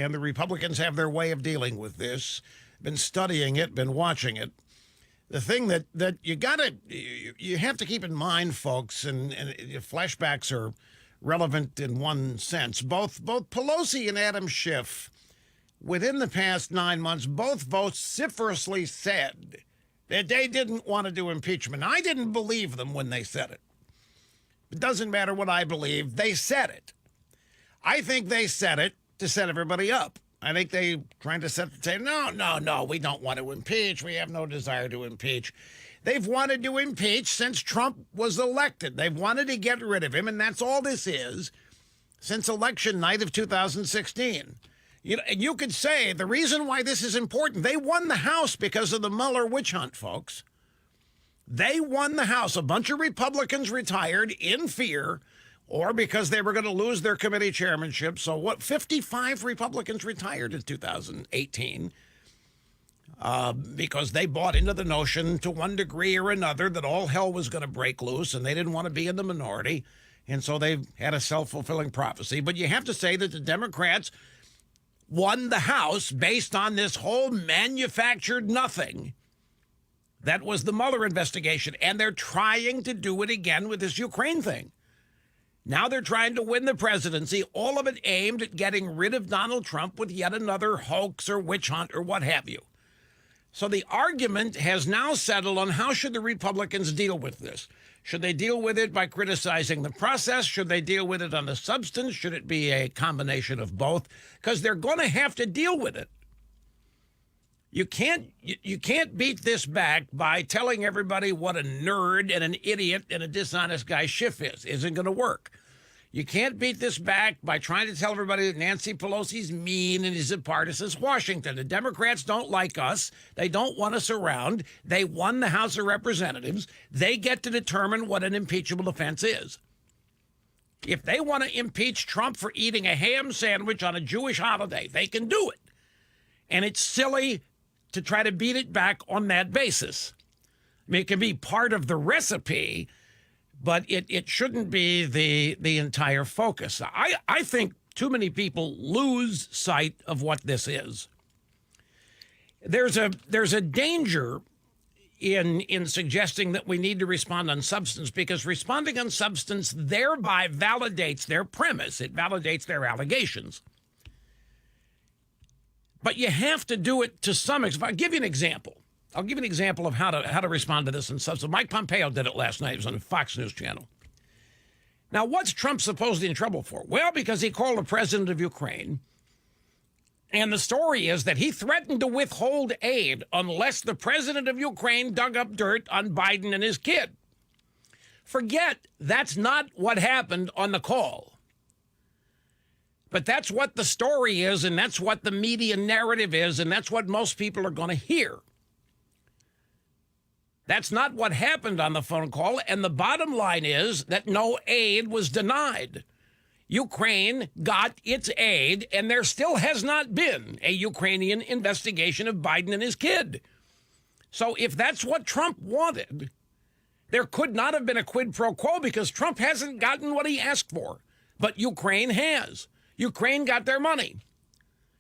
and the Republicans have their way of dealing with this. Been studying it, been watching it. The thing that you have to keep in mind, folks, and flashbacks are relevant in one sense. Both Pelosi and Adam Schiff, within the past 9 months, both vociferously said that they didn't want to do impeachment. I didn't believe them when they said it. It doesn't matter what I believe. They said it. I think they said it to set everybody up. I think they trying to set the table. No, we don't want to impeach. We have no desire to impeach. They've wanted to impeach since Trump was elected. They've wanted to get rid of him, and that's all this is since election night of 2016. You could say the reason why this is important, they won the House because of the Mueller witch hunt, folks. They won the House. A bunch of Republicans retired in fear or because they were going to lose their committee chairmanship. So 55 Republicans retired in 2018 because they bought into the notion to one degree or another that all hell was going to break loose and they didn't want to be in the minority. And so they had a self-fulfilling prophecy. But you have to say that the Democrats won the House based on this whole manufactured nothing that was the Mueller investigation. And they're trying to do it again with this Ukraine thing. Now they're trying to win the presidency, all of it aimed at getting rid of Donald Trump with yet another hoax or witch hunt or what have you. So the argument has now settled on how should the Republicans deal with this. Should they deal with it by criticizing the process? Should they deal with it on the substance? Should it be a combination of both? Because they're going to have to deal with it. You can't beat this back by telling everybody what a nerd and an idiot and a dishonest guy Schiff is. Isn't going to work. You can't beat this back by trying to tell everybody that Nancy Pelosi's mean and is a partisan. Washington. The Democrats don't like us. They don't want us around. They won the House of Representatives. They get to determine what an impeachable offense is. If they want to impeach Trump for eating a ham sandwich on a Jewish holiday, they can do it. And it's silly to try to beat it back on that basis. I mean, it can be part of the recipe, but it shouldn't be the entire focus. I think too many people lose sight of what this is. There's a danger in suggesting that we need to respond on substance, because responding on substance thereby validates their premise. It validates their allegations. But you have to do it to some extent. I'll give you an example. I'll give you an example of how to respond to this in substance. Mike Pompeo did it last night. It was on the Fox News channel. Now, what's Trump supposedly in trouble for? Well, because he called the president of Ukraine. And the story is that he threatened to withhold aid unless the president of Ukraine dug up dirt on Biden and his kid. Forget that's not what happened on the call. But that's what the story is, and that's what the media narrative is, and that's what most people are going to hear. That's not what happened on the phone call, and the bottom line is that no aid was denied. Ukraine got its aid, and there still has not been a Ukrainian investigation of Biden and his kid. So if that's what Trump wanted, there could not have been a quid pro quo, because Trump hasn't gotten what he asked for, but Ukraine has. Ukraine got their money.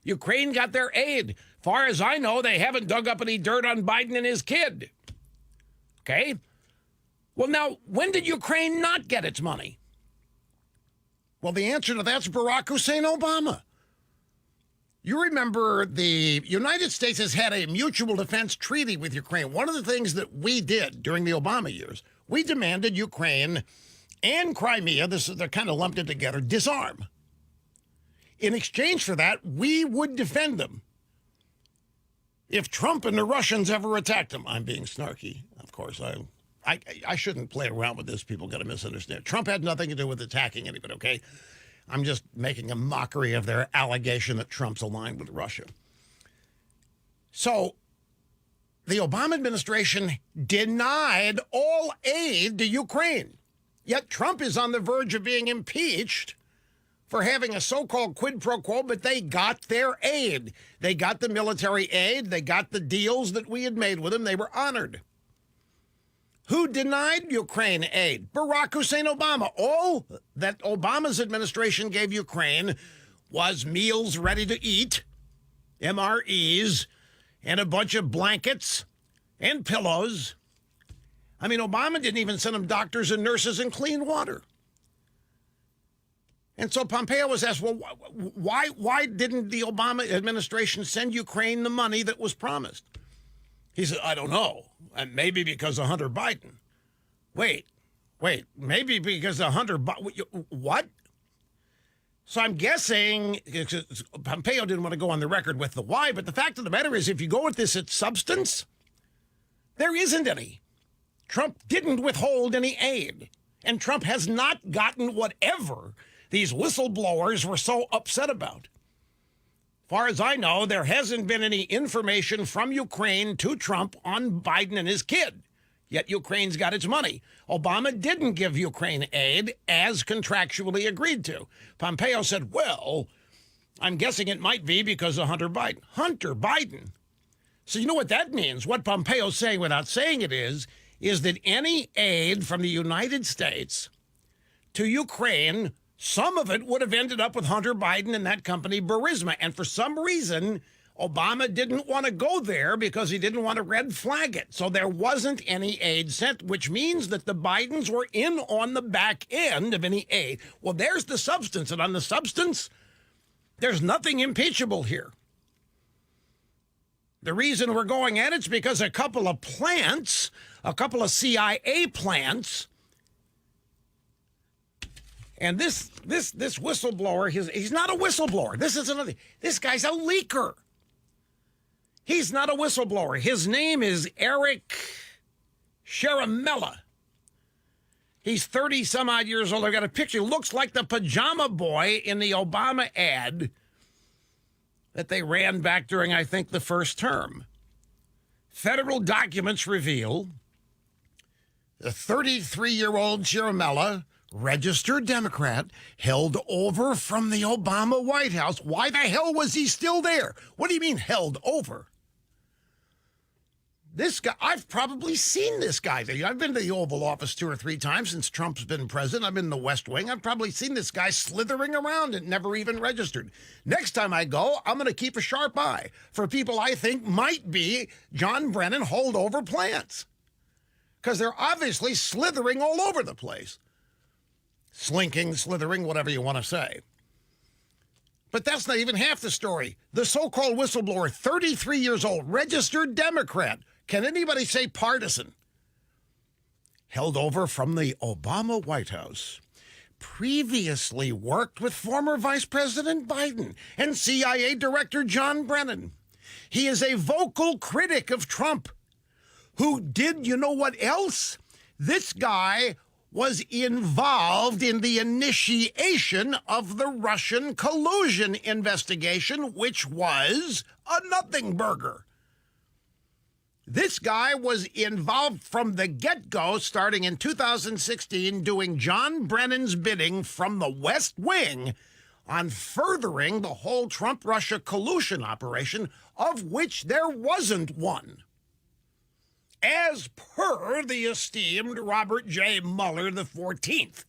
Ukraine got their aid. Far as I know, they haven't dug up any dirt on Biden and his kid. Okay? Well, now, when did Ukraine not get its money? Well, the answer to that's Barack Hussein Obama. You remember the United States has had a mutual defense treaty with Ukraine. One of the things that we did during the Obama years, we demanded Ukraine and Crimea, they're kind of lumped in together, disarm. In exchange for that, we would defend them if Trump and the Russians ever attacked them. I'm being snarky, of course. I shouldn't play around with this. People got to misunderstand. Trump had nothing to do with attacking anybody, okay? I'm just making a mockery of their allegation that Trump's aligned with Russia. So the Obama administration denied all aid to Ukraine. Yet Trump is on the verge of being impeached for having a so-called quid pro quo, but they got their aid. They got the military aid. They got the deals that we had made with them. They were honored. Who denied Ukraine aid? Barack Hussein Obama. All that Obama's administration gave Ukraine was meals ready to eat, MREs, and a bunch of blankets and pillows. I mean, Obama didn't even send them doctors and nurses and clean water. And so Pompeo was asked, well, why didn't the Obama administration send Ukraine the money that was promised? He said, I don't know. And maybe because of Hunter Biden. Wait, maybe because of Hunter Biden. What? So I'm guessing Pompeo didn't want to go on the record with the why, but the fact of the matter is, if you go with this at substance, there isn't any. Trump didn't withhold any aid, and Trump has not gotten whatever these whistleblowers were so upset about. Far as I know, there hasn't been any information from Ukraine to Trump on Biden and his kid. Yet Ukraine's got its money. Obama didn't give Ukraine aid as contractually agreed to. Pompeo said, well, I'm guessing it might be because of Hunter Biden. Hunter Biden. So you know what that means? What Pompeo's saying without saying it is that any aid from the United States to Ukraine, some of it would have ended up with Hunter Biden and that company, Burisma. And for some reason, Obama didn't want to go there because he didn't want to red flag it. So there wasn't any aid sent, which means that the Bidens were in on the back end of any aid. Well, there's the substance. And on the substance, there's nothing impeachable here. The reason we're going at it's because a couple of plants, a couple of CIA plants, and this whistleblower, he's not a whistleblower. This is another. This guy's a leaker. He's not a whistleblower. His name is Eric Sharamella. He's 30 some odd years old. I got a picture. Looks like the pajama boy in the Obama ad that they ran back during, I think, the first term. Federal documents reveal the 33-year-old Sharamella, registered Democrat, held over from the Obama White House. Why the hell was he still there? What do you mean held over? This guy, I've probably seen this guy. I've been to the Oval Office 2 or 3 times since Trump's been president. I've been in the West Wing. I've probably seen this guy slithering around and never even registered. Next time I go, I'm going to keep a sharp eye for people I think might be John Brennan holdover plants, because they're obviously slithering all over the place. Slinking, slithering, whatever you want to say. But that's not even half the story. The so-called whistleblower, 33 years old, registered Democrat. Can anybody say partisan? Held over from the Obama White House. Previously worked with former Vice President Biden and CIA Director John Brennan. He is a vocal critic of Trump. Who did, you know what else? This guy was involved in the initiation of the Russian collusion investigation, which was a nothing burger. This guy was involved from the get-go, starting in 2016, doing John Brennan's bidding from the West Wing on furthering the whole Trump-Russia collusion operation, of which there wasn't one. As per the esteemed Robert J. Mueller the 14th,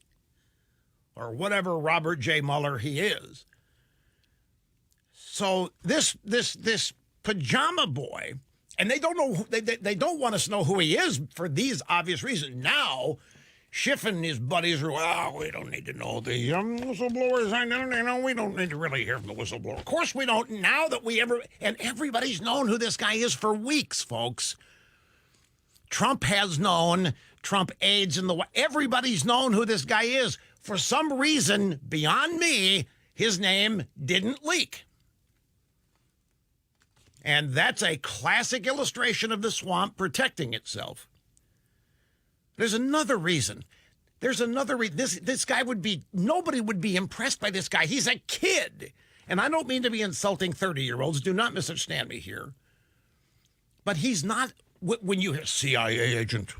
or whatever Robert J. Mueller he is. So this pajama boy, and they don't know, they don't want us to know who he is for these obvious reasons. Now, Schiff and his buddies are, well, we don't need to know the whistleblowers. We don't need to really hear from the whistleblower. Of course we don't. Now that and everybody's known who this guy is for weeks, folks. Trump has known, Trump aides everybody's known who this guy is. For some reason, beyond me, his name didn't leak. And that's a classic illustration of the swamp protecting itself. There's another reason. This guy nobody would be impressed by this guy. He's a kid. And I don't mean to be insulting 30-year-olds. Do not misunderstand me here. But he's not. When you hear CIA agent,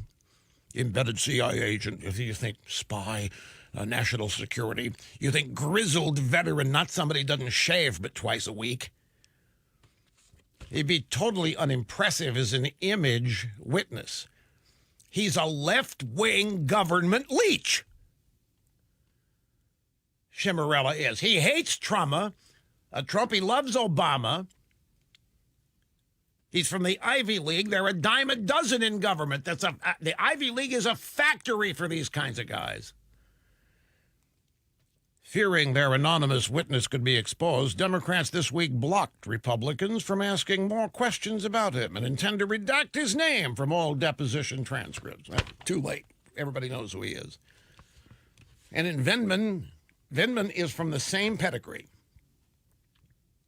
embedded CIA agent, if you think spy, national security, you think grizzled veteran, not somebody who doesn't shave but twice a week. He'd be totally unimpressive as an image witness. He's a left-wing government leech. Ciaramella is. He hates trauma. Trump, he loves Obama. He's from the Ivy League. They're a dime a dozen in government. The Ivy League is a factory for these kinds of guys. Fearing their anonymous witness could be exposed, Democrats this week blocked Republicans from asking more questions about him and intend to redact his name from all deposition transcripts. Too late. Everybody knows who he is. And in Vindman is from the same pedigree.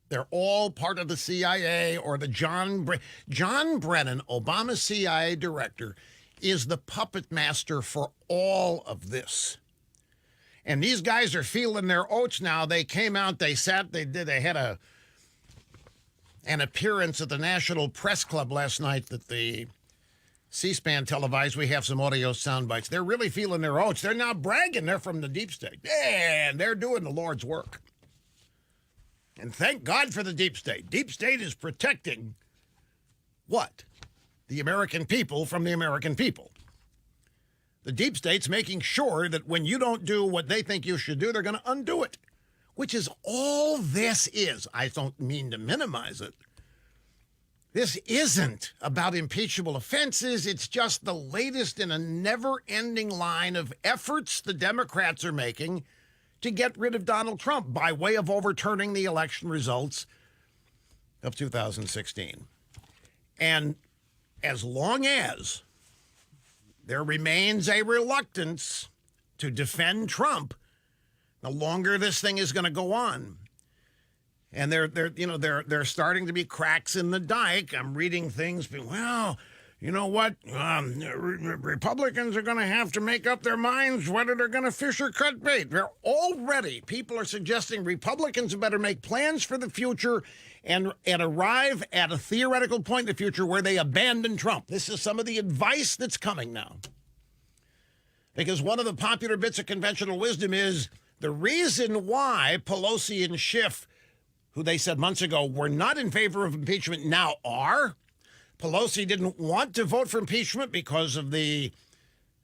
They're all part of the CIA or the John Brennan, Obama's CIA director, is the puppet master for all of this. And these guys are feeling their oats now. They came out, they had an appearance at the National Press Club last night that the C-SPAN televised. We have some audio sound bites. They're really feeling their oats. They're now bragging. They're from the deep state. And they're doing the Lord's work. And thank God for the deep state. Deep state is protecting what? The American people from the American people. The deep state's making sure that when you don't do what they think you should do, they're going to undo it, which is all this is. I don't mean to minimize it. This isn't about impeachable offenses. It's just the latest in a never-ending line of efforts the Democrats are making to get rid of Donald Trump by way of overturning the election results of 2016. And as long as there remains a reluctance to defend Trump, the longer this thing is going to go on. And they're starting to be cracks in the dike. I'm reading things, well, you know what? Republicans are going to have to make up their minds whether they're going to fish or cut bait. People are suggesting Republicans better make plans for the future and arrive at a theoretical point in the future where they abandon Trump. This is some of the advice that's coming now. Because one of the popular bits of conventional wisdom is the reason why Pelosi and Schiff, who they said months ago were not in favor of impeachment, now are. Pelosi didn't want to vote for impeachment because of the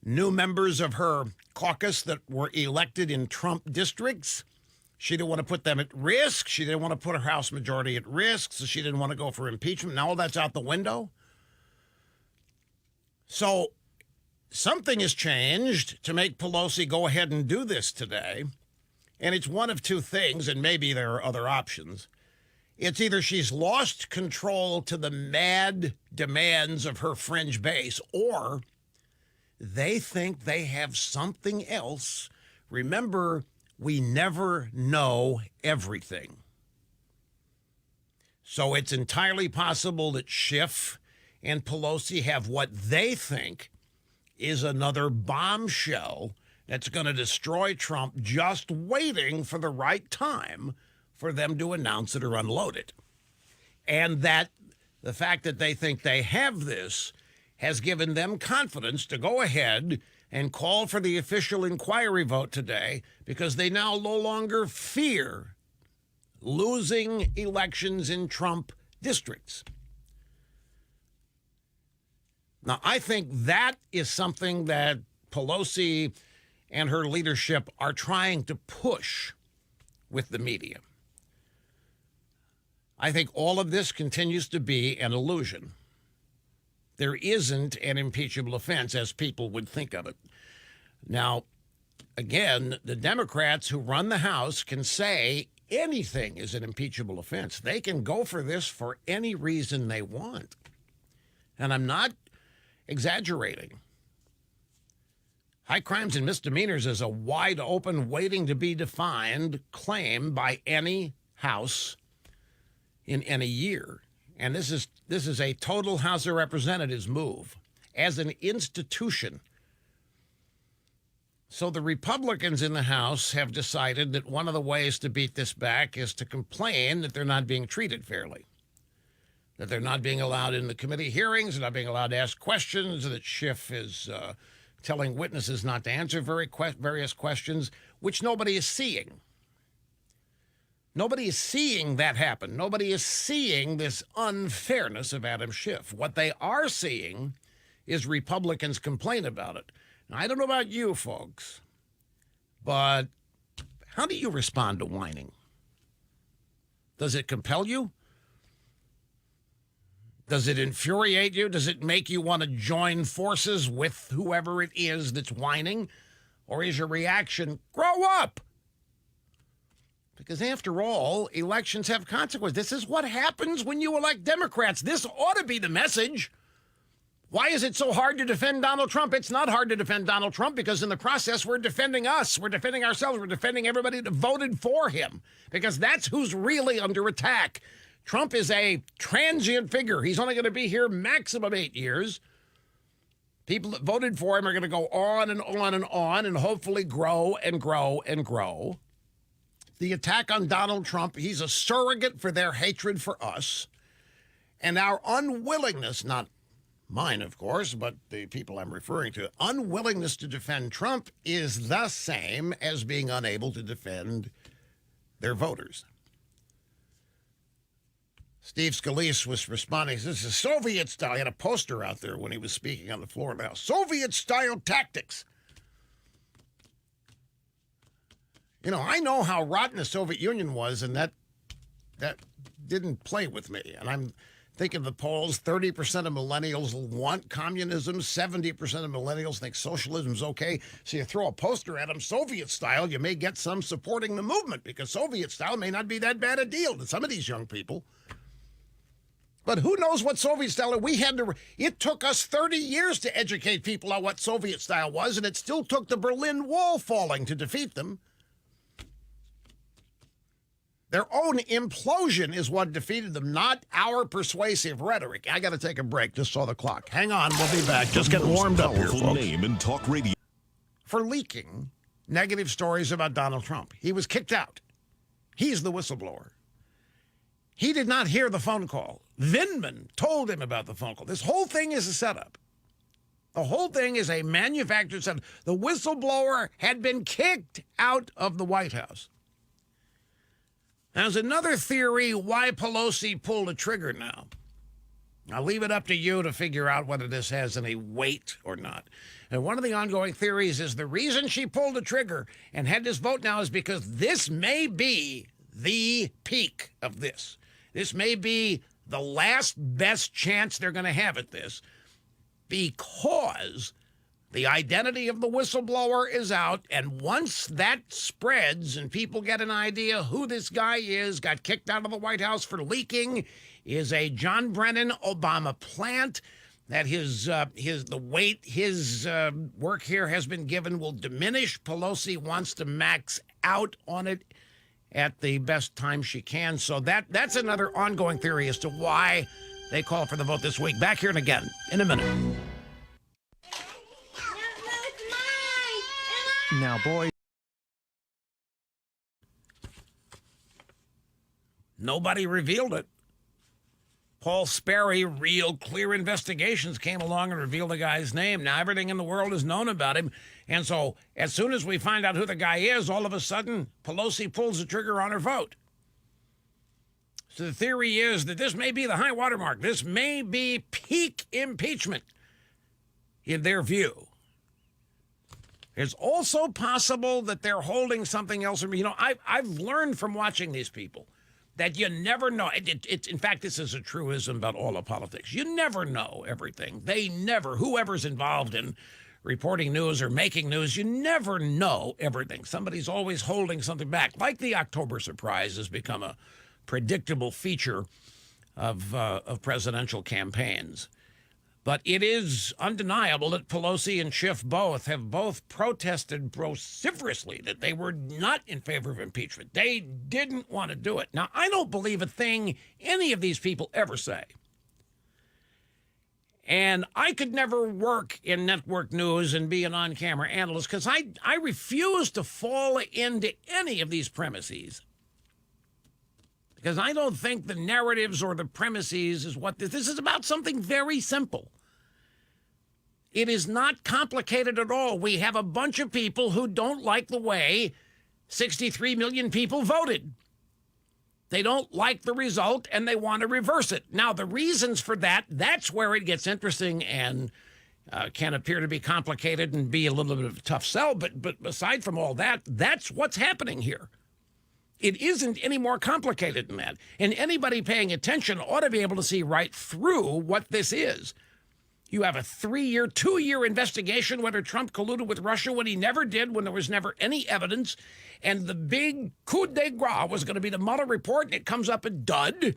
new members of her caucus that were elected in Trump districts. She didn't want to put them at risk. She didn't want to put her House majority at risk, so she didn't want to go for impeachment. Now all that's out the window. So something has changed to make Pelosi go ahead and do this today. And it's one of two things, and maybe there are other options. It's either she's lost control to the mad demands of her fringe base, or they think they have something else. Remember, we never know everything. So it's entirely possible that Schiff and Pelosi have what they think is another bombshell that's going to destroy Trump, just waiting for the right time for them to announce it or unload it. And that the fact that they think they have this has given them confidence to go ahead and call for the official inquiry vote today, because they now no longer fear losing elections in Trump districts. Now, I think that is something that Pelosi and her leadership are trying to push with the media. I think all of this continues to be an illusion. There isn't an impeachable offense as people would think of it. Now, again, the Democrats who run the House can say anything is an impeachable offense. They can go for this for any reason they want. And I'm not exaggerating. High crimes and misdemeanors is a wide open, waiting to be defined claim by any House in any year. And this is a total House of Representatives move as an institution. So the Republicans in the House have decided that one of the ways to beat this back is to complain that they're not being treated fairly, that they're not being allowed in the committee hearings, they're not being allowed to ask questions, that Schiff is telling witnesses not to answer various questions, which nobody is seeing. Nobody is seeing that happen. Nobody is seeing this unfairness of Adam Schiff. What they are seeing is Republicans complain about it. Now, I don't know about you folks, but how do you respond to whining? Does it compel you? Does it infuriate you? Does it make you want to join forces with whoever it is that's whining? Or is your reaction, grow up? Because after all, elections have consequences. This is what happens when you elect Democrats. This ought to be the message. Why is it so hard to defend Donald Trump? It's not hard to defend Donald Trump because in the process, we're defending us. We're defending ourselves. We're defending everybody that voted for him because that's who's really under attack. Trump is a transient figure. He's only going to be here maximum 8 years. People that voted for him are going to go on and on and on and hopefully grow and grow and grow. The attack on Donald Trump, he's a surrogate for their hatred for us. And our unwillingness, not mine, of course, but the people I'm referring to, unwillingness to defend Trump is the same as being unable to defend their voters. Steve Scalise was responding. This is Soviet style. He had a poster out there when he was speaking on the floor of the House. Soviet-style tactics. You know, I know how rotten the Soviet Union was, and that didn't play with me. And I'm thinking of the polls, 30% of millennials want communism, 70% of millennials think socialism's okay. So you throw a poster at them, Soviet style, you may get some supporting the movement, because Soviet style may not be that bad a deal to some of these young people. But who knows what Soviet style is? It took us 30 years to educate people on what Soviet style was, and it still took the Berlin Wall falling to defeat them. Their own implosion is what defeated them, not our persuasive rhetoric. I got to take a break. Just saw the clock. Hang on. We'll be back. Just getting warmed up here, folks. Name in talk radio. For leaking negative stories about Donald Trump. He was kicked out. He's the whistleblower. He did not hear the phone call. Vindman told him about the phone call. This whole thing is a setup. The whole thing is a manufactured setup. The whistleblower had been kicked out of the White House. There's another theory why Pelosi pulled a trigger now. I'll leave it up to you to figure out whether this has any weight or not. And one of the ongoing theories is the reason she pulled the trigger and had this vote now is because this may be the peak of this. This may be the last best chance they're going to have at this because the identity of the whistleblower is out, and once that spreads and people get an idea who this guy is, got kicked out of the White House for leaking, is a John Brennan Obama plant, that his work here has been given will diminish. Pelosi wants to max out on it at the best time she can. So that's another ongoing theory as to why they call for the vote this week. Back here and again in a minute. Now, boys. Nobody revealed it. Paul Sperry, Real Clear Investigations, came along and revealed the guy's name. Now everything in the world is known about him. And so as soon as we find out who the guy is, all of a sudden, Pelosi pulls the trigger on her vote. So the theory is that this may be the high water mark. This may be peak impeachment in their view. It's also possible that they're holding something else. You know, I've learned from watching these people that you never know. In fact, this is a truism about all of politics. You never know everything. Whoever's involved in reporting news or making news, you never know everything. Somebody's always holding something back. Like the October surprise has become a predictable feature of presidential campaigns. But it is undeniable that Pelosi and Schiff have both protested vociferously that they were not in favor of impeachment. They didn't want to do it. Now, I don't believe a thing any of these people ever say. And I could never work in network news and be an on-camera analyst because I refuse to fall into any of these premises. Because I don't think the narratives or the premises is what this is about. Something very simple. It is not complicated at all. We have a bunch of people who don't like the way 63 million people voted. They don't like the result, and they want to reverse it. Now, the reasons for that's where it gets interesting and can appear to be complicated and be a little bit of a tough sell. But aside from all that, that's what's happening here. It isn't any more complicated than that. And anybody paying attention ought to be able to see right through what this is. You have a 3-year, 2-year investigation whether Trump colluded with Russia when he never did, when there was never any evidence. And the big coup de grace was going to be the Mueller report, and it comes up a dud.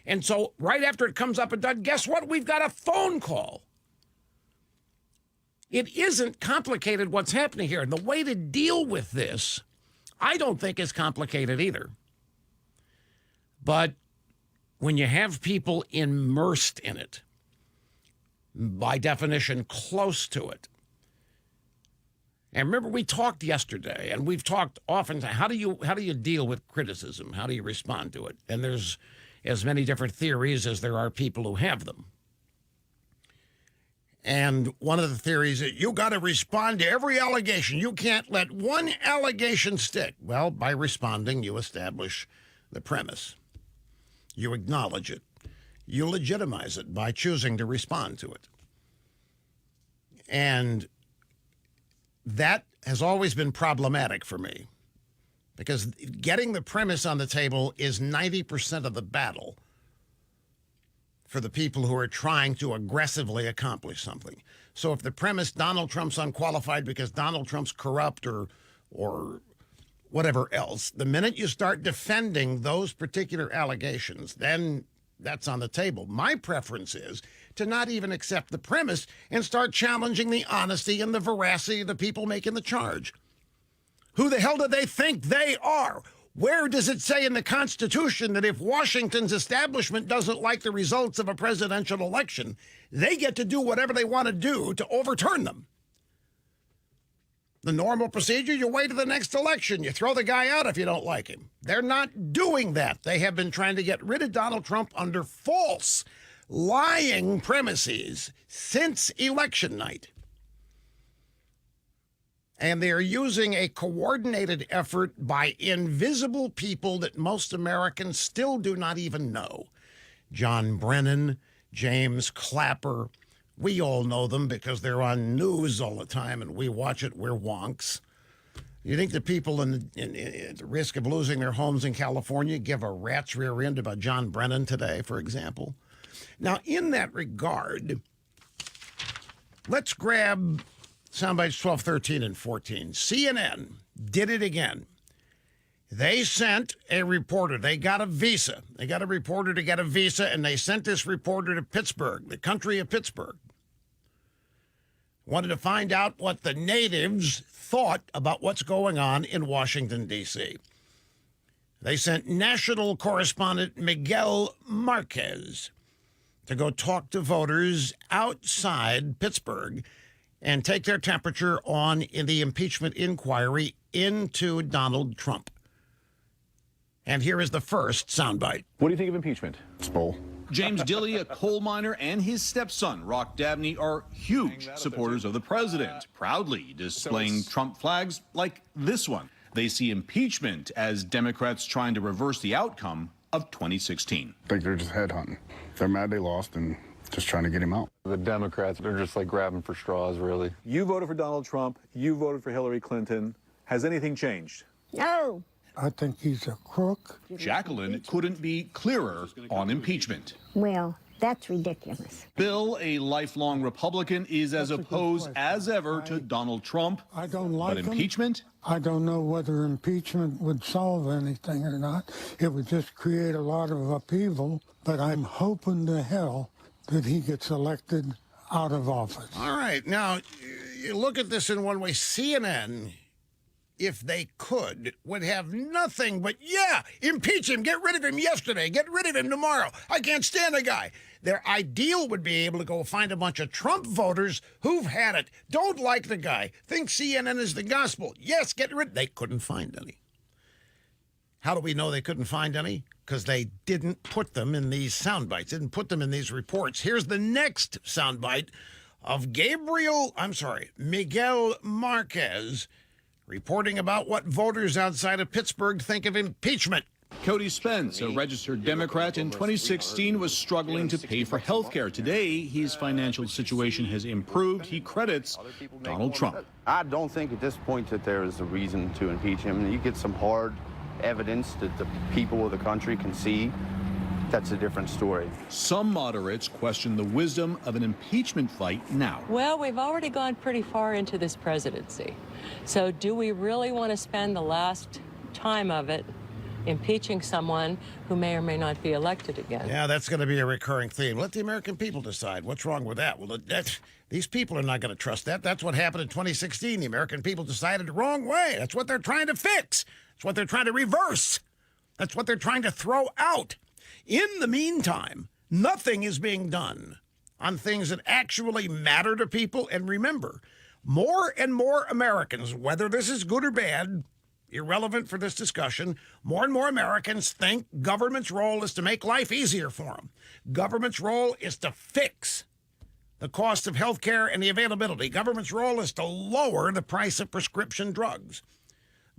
And so right after it comes up a dud, guess what? We've got a phone call. It isn't complicated what's happening here. And the way to deal with this, I don't think is complicated either. But when you have people immersed in it, by definition, close to it. And remember, we talked yesterday, and we've talked often, how do you deal with criticism? How do you respond to it? And there's as many different theories as there are people who have them. And one of the theories is you got to respond to every allegation. You can't let one allegation stick. Well, by responding, you establish the premise. You acknowledge it. You legitimize it by choosing to respond to it. And that has always been problematic for me, because getting the premise on the table is 90% of the battle for the people who are trying to aggressively accomplish something. So if the premise Donald Trump's unqualified because Donald Trump's corrupt or whatever else, the minute you start defending those particular allegations, then that's on the table. My preference is to not even accept the premise and start challenging the honesty and the veracity of the people making the charge. Who the hell do they think they are? Where does it say in the Constitution that if Washington's establishment doesn't like the results of a presidential election, they get to do whatever they want to do to overturn them? The normal procedure, you wait to the next election. You throw the guy out if you don't like him. They're not doing that. They have been trying to get rid of Donald Trump under false, lying premises since election night. And they're using a coordinated effort by invisible people that most Americans still do not even know. John Brennan, James Clapper. We all know them because they're on news all the time and we watch it. We're wonks. You think the people at the risk of losing their homes in California give a rat's rear end about John Brennan today, for example? Now, in that regard, let's grab soundbites 12, 13, and 14. CNN did it again. They sent a reporter. They got a visa. They got a reporter to get a visa, and they sent this reporter to Pittsburgh, the country of Pittsburgh. Wanted to find out what the natives thought about what's going on in Washington, D.C. They sent national correspondent Miguel Marquez to go talk to voters outside Pittsburgh and take their temperature on in the impeachment inquiry into Donald Trump. And here is the first soundbite. What do you think of impeachment? It's bull. James Dilley, a coal miner, and his stepson, Rock Dabney, are huge supporters of the president, proudly displaying Trump flags like this one. They see impeachment as Democrats trying to reverse the outcome of 2016. I think they're just headhunting. They're mad they lost and just trying to get him out. The Democrats, they're just like grabbing for straws, really. You voted for Donald Trump. You voted for Hillary Clinton. Has anything changed? No. I think he's a crook. Jacqueline couldn't be clearer on impeachment. Well, that's ridiculous. Bill, a lifelong Republican, is as opposed as ever to Donald Trump. I don't like But him. impeachment? I don't know whether impeachment would solve anything or not. It would just create a lot of upheaval, but I'm hoping to hell that he gets elected out of office. All right. Now, you look at this in one way. CNN, if they could, would have nothing but, yeah, impeach him, get rid of him yesterday, get rid of him tomorrow. I can't stand the guy. Their ideal would be able to go find a bunch of Trump voters who've had it, don't like the guy, think CNN is the gospel. Yes, get rid. They couldn't find any. How do we know they couldn't find any? Because they didn't put them in these sound bites, didn't put them in these reports. Here's the next sound bite of Miguel Marquez, reporting about what voters outside of Pittsburgh think of impeachment. Cody Spence, a registered Democrat in 2016, was struggling to pay for health care. Today, his financial situation has improved. He credits Donald Trump. I don't think at this point that there is a reason to impeach him. You get some hard evidence that the people of the country can see, that's a different story. Some moderates question the wisdom of an impeachment fight now. Well, we've already gone pretty far into this presidency. So do we really want to spend the last time of it impeaching someone who may or may not be elected again? Yeah, that's going to be a recurring theme. Let the American people decide. What's wrong with that? Well, these people are not going to trust that. That's what happened in 2016. The American people decided the wrong way. That's what they're trying to fix. That's what they're trying to reverse. That's what they're trying to throw out. In the meantime, nothing is being done on things that actually matter to people. And remember, more and more Americans, whether this is good or bad, irrelevant for this discussion, more and more Americans think government's role is to make life easier for them. Government's role is to fix the cost of health care and the availability. Government's role is to lower the price of prescription drugs.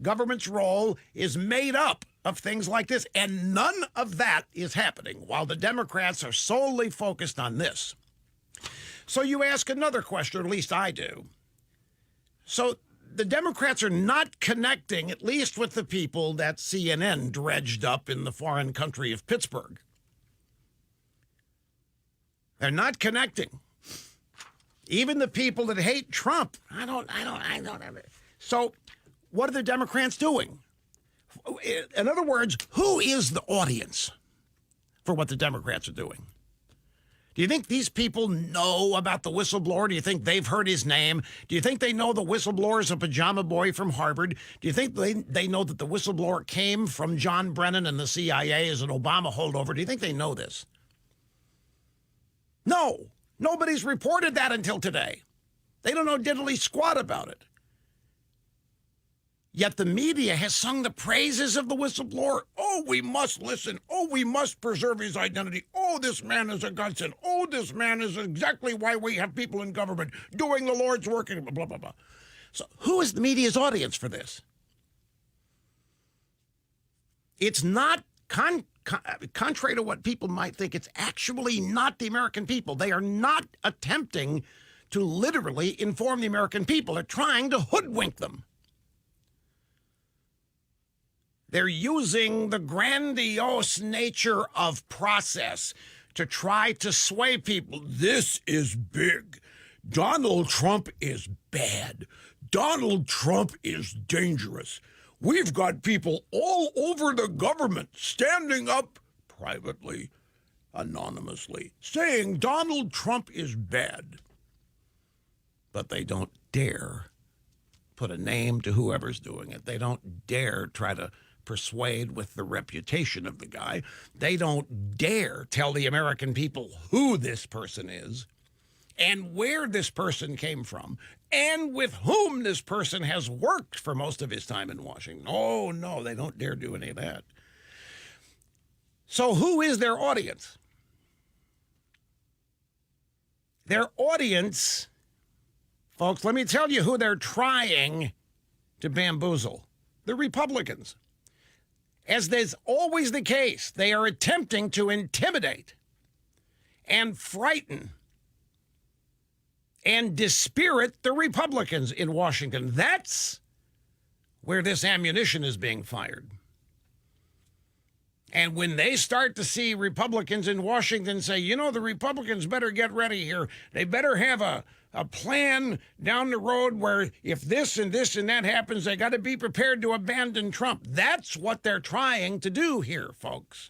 Government's role is made up of things like this, and none of that is happening while the Democrats are solely focused on this. So you ask another question, or at least I do. So the Democrats are not connecting, at least with the people that CNN dredged up in the foreign country of Pittsburgh. They're not connecting. Even the people that hate Trump, I don't have it. So what are the Democrats doing? In other words, who is the audience for what the Democrats are doing? Do you think these people know about the whistleblower? Do you think they've heard his name? Do you think they know the whistleblower is a pajama boy from Harvard? Do you think they know that the whistleblower came from John Brennan and the CIA as an Obama holdover? Do you think they know this? No. Nobody's reported that until today. They don't know diddly squat about it. Yet the media has sung the praises of the whistleblower. Oh, we must listen. Oh, we must preserve his identity. Oh, this man is a godsend. Oh, this man is exactly why we have people in government doing the Lord's work, and blah, blah, blah. So who is the media's audience for this? It's not, contrary to what people might think, it's actually not the American people. They are not attempting to literally inform the American people. They're trying to hoodwink them. They're using the grandiose nature of process to try to sway people. This is big. Donald Trump is bad. Donald Trump is dangerous. We've got people all over the government standing up privately, anonymously, saying Donald Trump is bad. But they don't dare put a name to whoever's doing it. They don't dare try to persuade with the reputation of the guy. They don't dare tell the American people who this person is and where this person came from and with whom this person has worked for most of his time in Washington. Oh, no, they don't dare do any of that. So who is their audience? Their audience, folks, let me tell you who they're trying to bamboozle. The Republicans. As is always the case, they are attempting to intimidate and frighten and dispirit the Republicans in Washington. That's where this ammunition is being fired. And when they start to see Republicans in Washington say, you know, the Republicans better get ready here. They better have a plan down the road where if this and that happens, they got to be prepared to abandon Trump. That's what they're trying to do here, folks.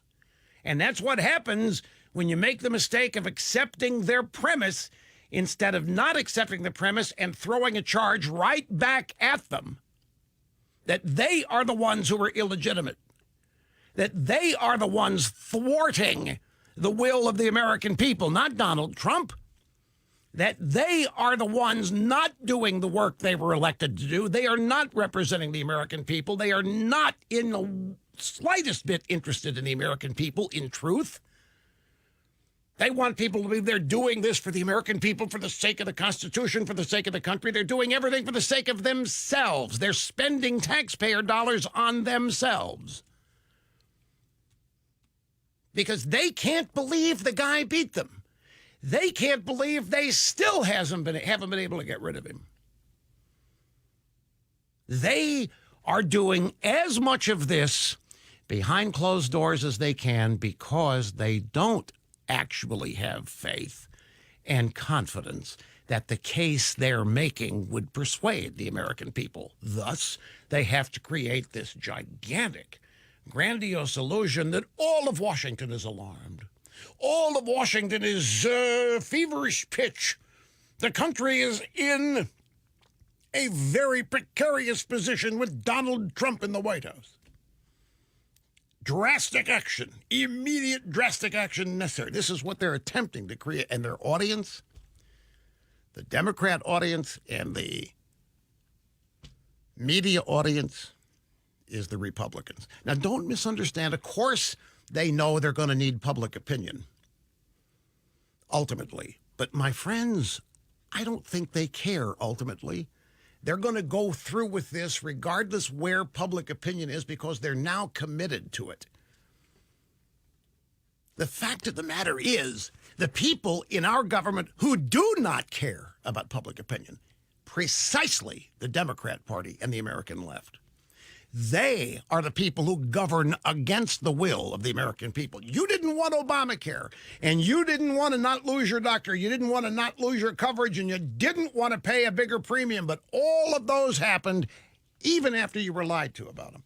And that's what happens when you make the mistake of accepting their premise instead of not accepting the premise and throwing a charge right back at them that they are the ones who are illegitimate, that they are the ones thwarting the will of the American people, not Donald Trump. That they are the ones not doing the work they were elected to do. They are not representing the American people. They are not in the slightest bit interested in the American people, in truth. They want people to be there doing this for the American people, for the sake of the Constitution, for the sake of the country. They're doing everything for the sake of themselves. They're spending taxpayer dollars on themselves. Because they can't believe the guy beat them. They can't believe they still haven't been able to get rid of him. They are doing as much of this behind closed doors as they can because they don't actually have faith and confidence that the case they're making would persuade the American people. Thus, they have to create this gigantic, grandiose illusion that all of Washington is alarmed. All of Washington is feverish pitch. The country is in a very precarious position with Donald Trump in the White House. Drastic action, immediate drastic action necessary. This is what they're attempting to create. And their audience, the Democrat audience and the media audience, is the Republicans. Now, don't misunderstand. Of course, they know they're going to need public opinion, ultimately. But my friends, I don't think they care, ultimately. They're going to go through with this regardless where public opinion is because they're now committed to it. The fact of the matter is, the people in our government who do not care about public opinion, precisely the Democrat Party and the American left, they are the people who govern against the will of the American people. You didn't want Obamacare, and you didn't want to not lose your doctor. You didn't want to not lose your coverage, and you didn't want to pay a bigger premium. But all of those happened even after you were lied to about them.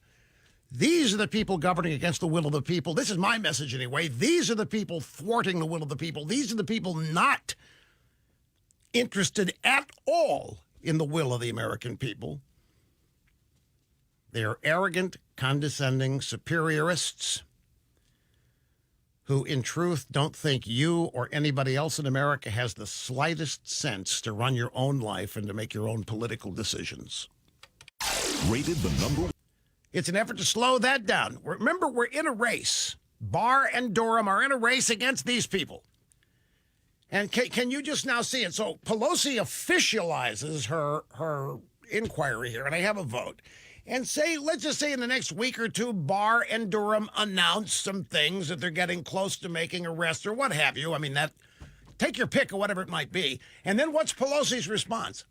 These are the people governing against the will of the people. This is my message anyway. These are the people thwarting the will of the people. These are the people not interested at all in the will of the American people. They are arrogant, condescending superiorists who, in truth, don't think you or anybody else in America has the slightest sense to run your own life and to make your own political decisions. Rated the number. It's an effort to slow that down. Remember, we're in a race. Barr and Durham are in a race against these people. And can you just now see it? So Pelosi officializes her inquiry here, and I have a vote. And let's just say in the next week or two, Barr and Durham announce some things that they're getting close to making arrests or what have you. I mean, take your pick of whatever it might be. And then what's Pelosi's response?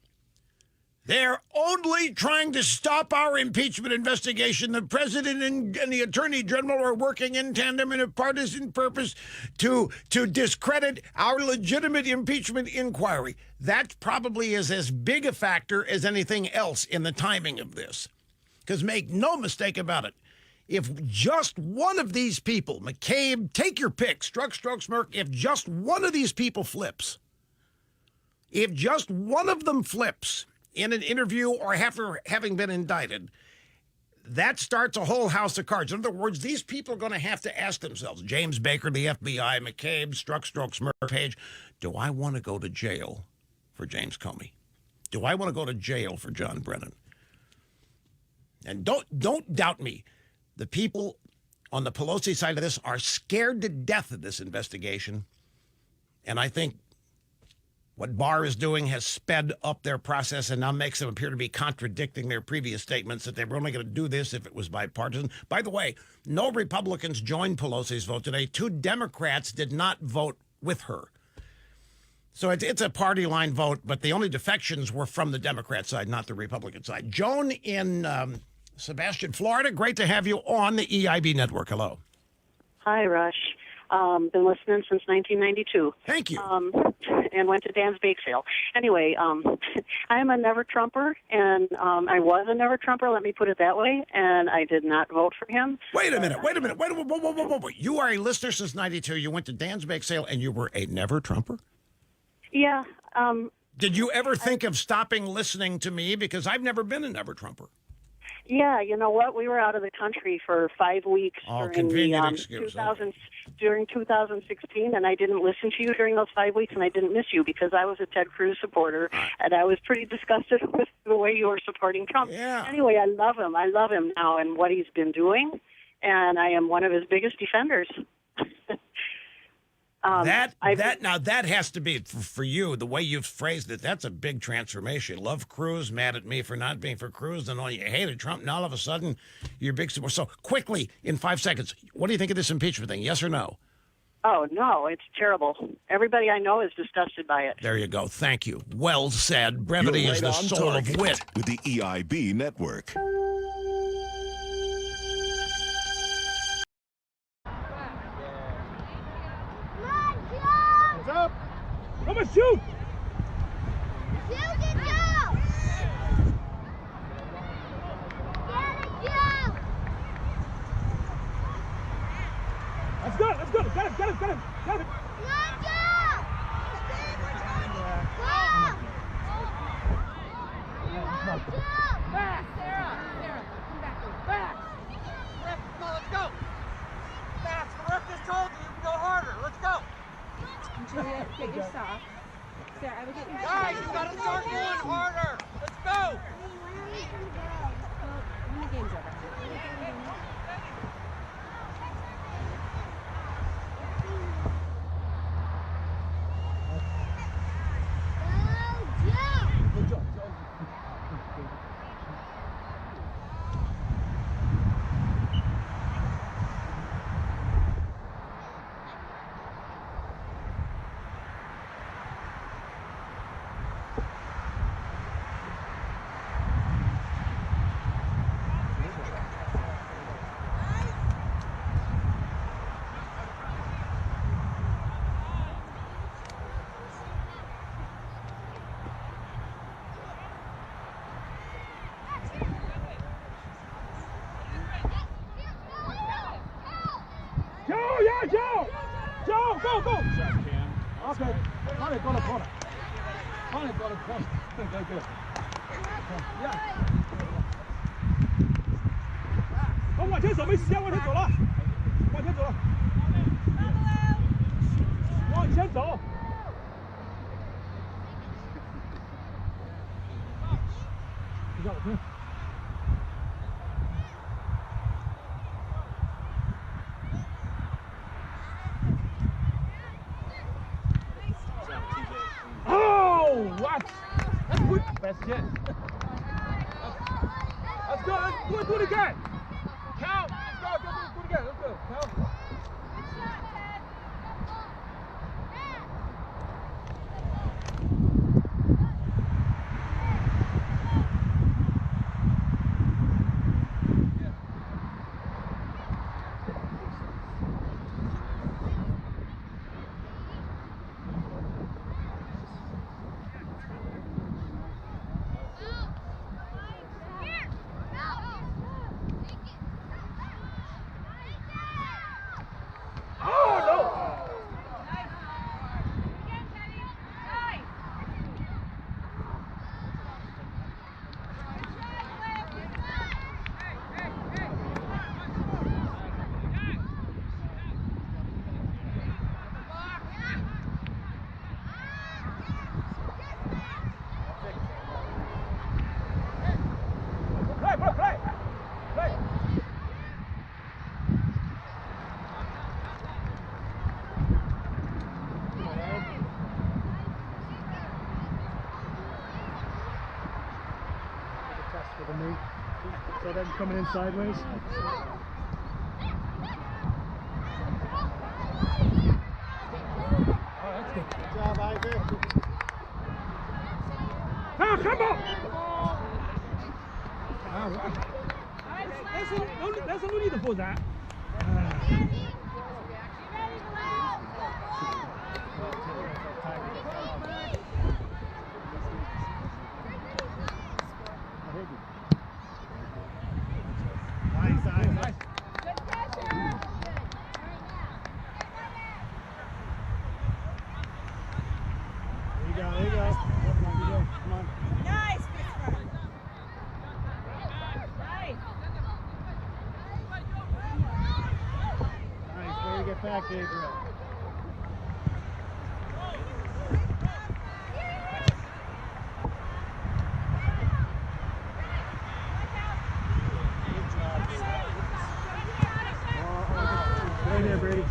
They're only trying to stop our impeachment investigation. The president and the attorney general are working in tandem in a partisan purpose to discredit our legitimate impeachment inquiry. That probably is as big a factor as anything else in the timing of this. Because make no mistake about it, if just one of these people, McCabe, take your pick, Strzok, Smirk, if just one of these people flips, if just one of them flips in an interview or after having been indicted, that starts a whole house of cards. In other words, these people are going to have to ask themselves, James Baker, the FBI, McCabe, Strzok, Smirk, Page, do I want to go to jail for James Comey? Do I want to go to jail for John Brennan? And don't doubt me. The people on the Pelosi side of this are scared to death of this investigation. And I think what Barr is doing has sped up their process and now makes them appear to be contradicting their previous statements that they were only going to do this if it was bipartisan. By the way, no Republicans joined Pelosi's vote today. 2 Democrats did not vote with her. So it's a party line vote, but the only defections were from the Democrat side, not the Republican side. Joan in Sebastian, Florida, great to have you on the EIB network. Hello. Hi, Rush. Been listening since 1992. Thank you. And went to Dan's Bake Sale. Anyway, I'm a Never Trumper, and I was a Never Trumper, let me put it that way, and I did not vote for him. Wait a minute. Whoa. You are a listener since 92. You went to Dan's Bake Sale, and you were a Never Trumper? Yeah. Did you ever think of stopping listening to me? Because I've never been a Never Trumper. Yeah, you know what? We were out of the country for 5 weeks during 2016, and I didn't listen to you during those 5 weeks, and I didn't miss you because I was a Ted Cruz supporter, and I was pretty disgusted with the way you were supporting Trump. Yeah. Anyway, I love him. I love him now and what he's been doing, and I am one of his biggest defenders. That has to be for you, the way you've phrased it. That's a big transformation. Love Cruz, mad at me for not being for Cruz, and all you hated Trump. Now all of a sudden you're big support. So quickly, in 5 seconds, what do you think of this impeachment thing? Yes or no? Oh no, it's terrible. Everybody I know is disgusted by it. There you go. Thank you. Well said. Brevity is the soul of wit. With the EIB network. Papa, shoot! Let's go, let's go! Get him, get him, get him! Get him! Back, Sarah! Sarah, come back here. Back! Ref, come on, let's go! Back! The ref just told you can go harder. Let's go! Julia, get your sock. Sarah, I would get your sock. Guys, you gotta start going harder! Let's go! When the game's over. Joe! Joe, go, go! Okay, Connie got a corner. Connie got a corner. Good, good. Yeah. 好，往前走，没时间，往前走了，往前走了，往前走。比较好。 What? That's good. Best yet. Let's go. Let's do it again. Count. Let's go. Do it again. Let's go. Count. So then coming in sideways. Oh, that's good. Good job, Ivy. Ah, come on! There's no need for that. Nice. There you go. Come on. Nice, Pittsburgh. Nice. Nice. Way to get back, Gabriel. Right there, Brady.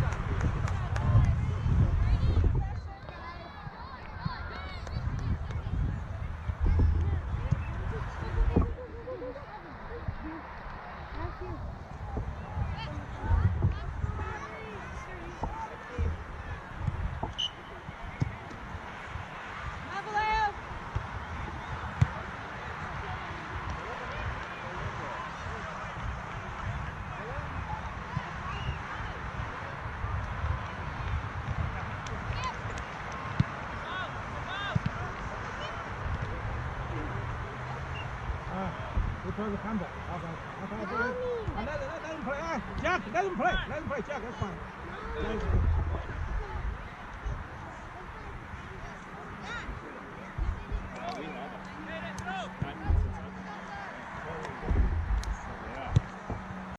throw the handball. Okay. And let him play. Jack, let him play. Let him play. Jack, that's fine.